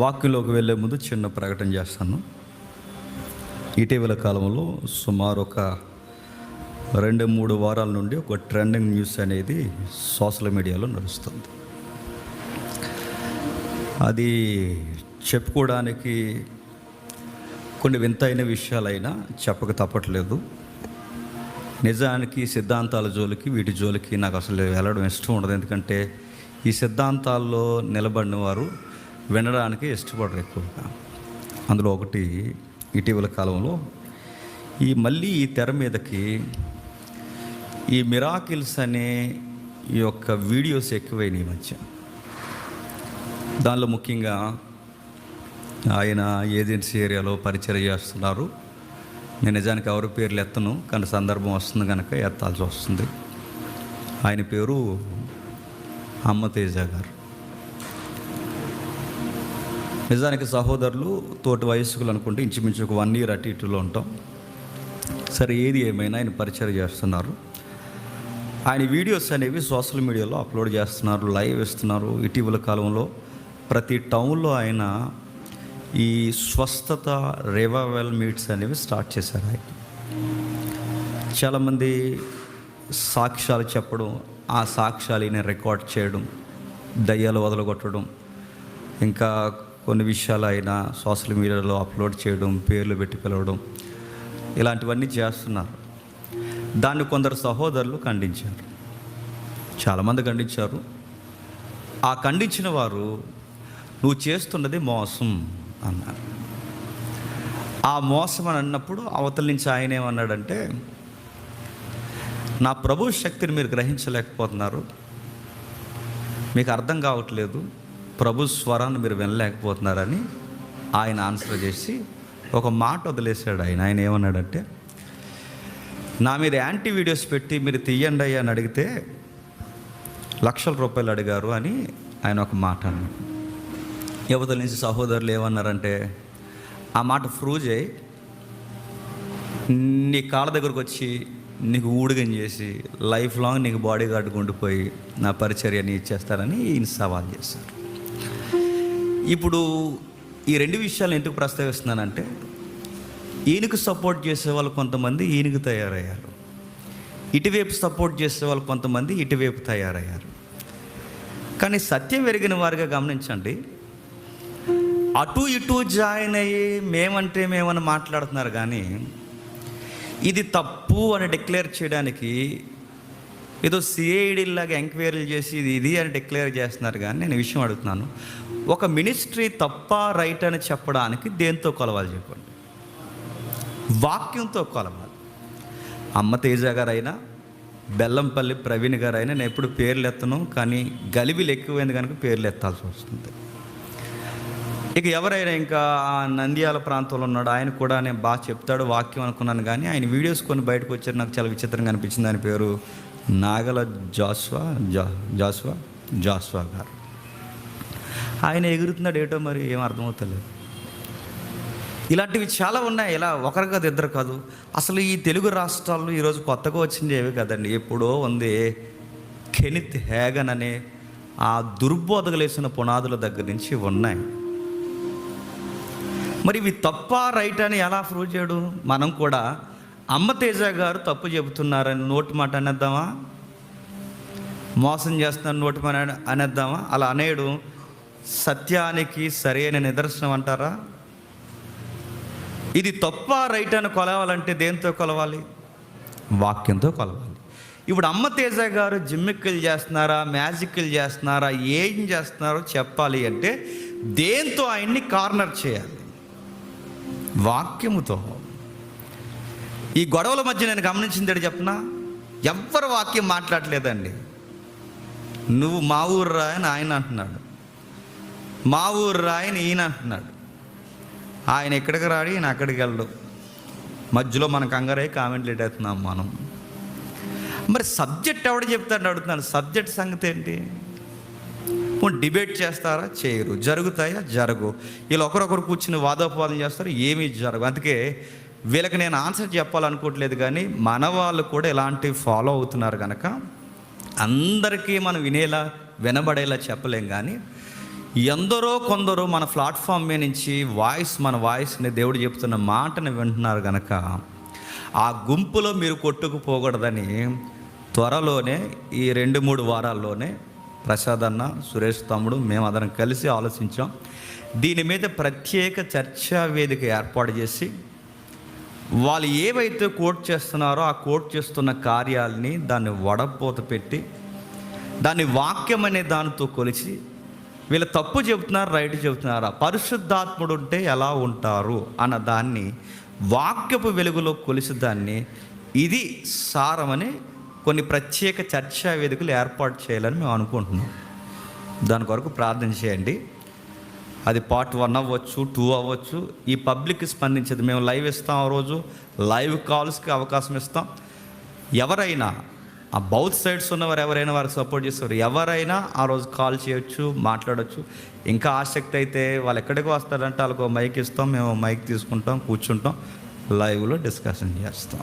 వాక్యంలోకి వెళ్ళే ముందు చిన్న ప్రకటన చేస్తాను. ఇటీవల కాలంలో సుమారు ఒక 2-3 వారాల నుండి ఒక ట్రెండింగ్ న్యూస్ అనేది సోషల్ మీడియాలో నడుస్తుంది. అది చెప్పుకోవడానికి కొన్ని వింతైన విషయాలైనా చెప్పక తప్పట్లేదు. నిజానికి సిద్ధాంతాల జోలికి వీటి జోలికి నాకు అసలు వెళ్ళడం ఇష్టం ఉండదు. ఎందుకంటే ఈ సిద్ధాంతాల్లో నిలబడిన వారు వినడానికి ఇష్టపడరు ఎక్కువగా. అందులో ఒకటి ఇటీవల కాలంలో మళ్ళీ ఈ తెర మీదకి ఈ మిరాకిల్స్ అనే ఈ యొక్క వీడియోస్ ఎక్కువైనాయి ఈ మధ్య. దానిలో ముఖ్యంగా ఆయన ఏజెన్సీ ఏరియాలో పరిచయం చేస్తున్నారు. నేను నిజానికి ఎవరి పేర్లు ఎత్తను, కానీ సందర్భం వస్తుంది కనుక ఎత్తాల్సి వస్తుంది. ఆయన పేరు అమ్మతేజ గారు. నిజానికి సహోదరులు తోటి వయస్కులు అనుకుంటే ఇంచుమించు ఒక 1 year అటు ఇటులో ఉంటాం. సరే, ఏది ఏమైనా ఆయన పరిచయం చేస్తున్నారు. ఆయన వీడియోస్ అనేవి సోషల్ మీడియాలో అప్లోడ్ చేస్తున్నారు, లైవ్ ఇస్తున్నారు. ఇటీవల కాలంలో ప్రతి టౌన్లో ఆయన ఈ స్వస్థత రివైవల్ మీట్స్ అనేవి స్టార్ట్ చేశారు. ఆయన చాలామంది సాక్ష్యాలు చెప్పడం, ఆ సాక్ష్యాలు ఈయన రికార్డ్ చేయడం, దయ్యాలు వదలగొట్టడం, ఇంకా కొన్ని విషయాలు ఆయన సోషల్ మీడియాలో అప్లోడ్ చేయడం, పేర్లు పెట్టి పిలవడం, ఇలాంటివన్నీ చేస్తున్నారు. దాన్ని కొందరు సహోదరులు ఖండించారు, చాలామంది ఖండించారు. ఆ ఖండించిన వారు నువ్వు చేస్తున్నది మోసం అన్నారు. ఆ మోసం అని అన్నప్పుడు అవతల నుంచి ఆయన ఏమన్నాడంటే, నా ప్రభు శక్తిని మీరు గ్రహించలేకపోతున్నారు, మీకు అర్థం కావట్లేదు, ప్రభు స్వరాన్ని మీరు వినలేకపోతున్నారని ఆయన ఆన్సర్ చేసి ఒక మాట వదిలేశాడు. ఆయన ఏమన్నాడంటే, నా మీద యాంటీ వీడియోస్ పెట్టి మీరు తీయండి అయ్యా అని అడిగితే లక్షల రూపాయలు అడిగారు అని ఆయన ఒక మాట అన్నాడు. యువతల నుంచి సహోదరులు ఏమన్నారంటే, ఆ మాట ప్రూవ్ చేయి, నీ కాళ్ళ దగ్గరకు వచ్చి నీకు ఊడిగం చేసి లైఫ్ లాంగ్ నీకు బాడీ గార్డ్గా ఉండిపోయి నా పరిచర్యని ఇచ్చేస్తారని ఈయన సవాల్ చేశారు. ఇప్పుడు ఈ 2 విషయాలు ఎందుకు ప్రస్తావిస్తున్నానంటే, ఈయనకు సపోర్ట్ చేసే వాళ్ళు కొంతమంది ఈయనకు తయారయ్యారు, ఇటువైపు సపోర్ట్ చేసే వాళ్ళు కొంతమంది ఇటువైపు తయారయ్యారు. కానీ సత్యం ఎరిగిన వారిగా గమనించండి, అటు ఇటు జాయిన్ అయ్యి మేమంటే మేమని మాట్లాడుతున్నారు, కానీ ఇది తప్పు అని డిక్లేర్ చేయడానికి ఏదో సిఐడిలాగా ఎంక్వైరీలు చేసి ఇది అని డిక్లేర్ చేస్తున్నారు. కానీ నేను విషయం అడుగుతున్నాను, ఒక మినిస్ట్రీ తప్ప రైట్ అని చెప్పడానికి దేంతో కొలవాలి చెప్పండి? వాక్యంతో కొలవాలి. అమ్మ తేజ గారైనా, బెల్లంపల్లి ప్రవీణ్ గారైనా, నేను ఎప్పుడు పేర్లు ఎత్తను, కానీ గలిబిలు ఎక్కువైంది కనుక పేర్లు ఎత్తాల్సి వస్తుంది. ఇక ఎవరైనా ఇంకా నంద్యాల ప్రాంతంలో ఉన్నాడు, ఆయన కూడా నేను బాగా చెప్తాడు వాక్యం అనుకున్నాను, కానీ ఆయన వీడియోస్ కొన్ని బయటకు వచ్చారు, నాకు చాలా విచిత్రంగా అనిపించింది. ఆయన పేరు నాగల జాస్వా గారు. ఆయన ఎగురుతున్నాడు ఏటో, మరి ఏం అర్థమవుతలేదు. ఇలాంటివి చాలా ఉన్నాయి. ఇలా ఒకరు కాదు, ఇద్దరు కాదు. అసలు ఈ తెలుగు రాష్ట్రాల్లో ఈరోజు కొత్తగా వచ్చింది ఏవి కదండి, ఎప్పుడో ఉంది. కెనిత్ హ్యాగన్ అనే ఆ దుర్బోధకులేసిన పునాదుల దగ్గర నుంచి ఉన్నాయి. మరి ఇవి తప్ప రైట్ అని ఎలా ప్రూవ్ చేయడు? మనం కూడా అమ్మ తేజ గారు తప్పు చెబుతున్నారని నోటి మాట అనేద్దామా? మోసం చేస్తున్నారు నోటి మాట అనేద్దామా? అలా అనేయడం సత్యానికి సరైన నిదర్శనం అంటారా? ఇది తప్ప రైట్ అని కొలవాలంటే దేంతో కొలవాలి? వాక్యంతో కొలవాలి. ఇప్పుడు అమ్మ తేజ గారు జిమ్మిక్కులు చేస్తున్నారా, మ్యాజిక్లు చేస్తున్నారా, ఏం చేస్తున్నారో చెప్పాలి అంటే దేంతో ఆయన్ని కార్నర్ చేయాలి? వాక్యముతో. ఈ గొడవల మధ్య నేను గమనించింది ఏంటి చెప్పనా? ఎవ్వరు వాక్యం మాట్లాడలేదండి. నువ్వు మా ఊరు రా అని ఆయన అంటున్నాడు, మా ఊరు రా అని ఈయన అంటున్నాడు. ఆయన ఎక్కడికి రాడి, ఈయన అక్కడికి వెళ్ళడు. మధ్యలో మన కంగారే కామెంట్లు ఎట్టేస్తున్నాం మనం. మరి సబ్జెక్ట్ ఎవడు చెప్తాడు అడుగుతున్నాను. సబ్జెక్ట్ సంగతి ఏంటి? డిబేట్ చేస్తారా? చేయరు. జరుగుతాయా? జరగు. వీళ్ళు ఒకరొకరు కూర్చుని వాదోపవాదం చేస్తారు, ఏమీ జరగవు. అందుకే వీళ్ళకి నేను ఆన్సర్ చెప్పాలనుకోవట్లేదు, కానీ మన వాళ్ళు కూడా ఇలాంటివి ఫాలో అవుతున్నారు కనుక అందరికీ మనం వినేలా వినబడేలా చెప్పలేం. కానీ ఎందరో కొందరు మన ప్లాట్ఫామ్ మీద నుంచి మన వాయిస్ని దేవుడు చెప్తున్న మాటని వింటున్నారు కనుక ఆ గుంపులో మీరు కొట్టుకుపోకూడదని త్వరలోనే ఈ 2-3 వారాల్లోనే ప్రసాద్ అన్న, సురేష్ తమ్ముడు, మేమందరం కలిసి ఆలోచించాం. దీని మీద ప్రత్యేక చర్చా వేదిక ఏర్పాటు చేసి వాళ్ళు ఏవైతే కోట్ చేస్తున్నారో ఆ కోట్ చేస్తున్న కార్యాలని దాన్ని వడపోత పెట్టి దాన్ని వాక్యం అనే దానితో కొలిచి వీళ్ళు తప్పు చెబుతున్నారు, రైట్ చెబుతున్నారా, పరిశుద్ధాత్ముడు ఉంటే ఎలా ఉంటారు అన్న దాన్ని వాక్యపు వెలుగులో కొలిసి దాన్ని ఇది సారమని కొన్ని ప్రత్యేక చర్చా వేదికలు ఏర్పాటు చేయాలని మేము అనుకుంటున్నాం. దాని కొరకు ప్రార్థన చేయండి. అది పార్ట్ 1 అవ్వచ్చు, 2 అవ్వచ్చు. ఈ పబ్లిక్కి స్పందించేది మేము లైవ్ ఇస్తాం. ఆ రోజు లైవ్ కాల్స్కి అవకాశం ఇస్తాం. ఎవరైనా ఆ బౌత్ సైడ్స్ ఉన్నవారు ఎవరైనా వారికి సపోర్ట్ చేస్తారు, ఎవరైనా ఆ రోజు కాల్ చేయొచ్చు, మాట్లాడవచ్చు. ఇంకా ఆసక్తి అయితే వాళ్ళు ఎక్కడికి వస్తారంటే వాళ్ళకు మైక్ ఇస్తాం, మేము మైక్ తీసుకుంటాం, కూర్చుంటాం, లైవ్లో డిస్కషన్ చేస్తాం.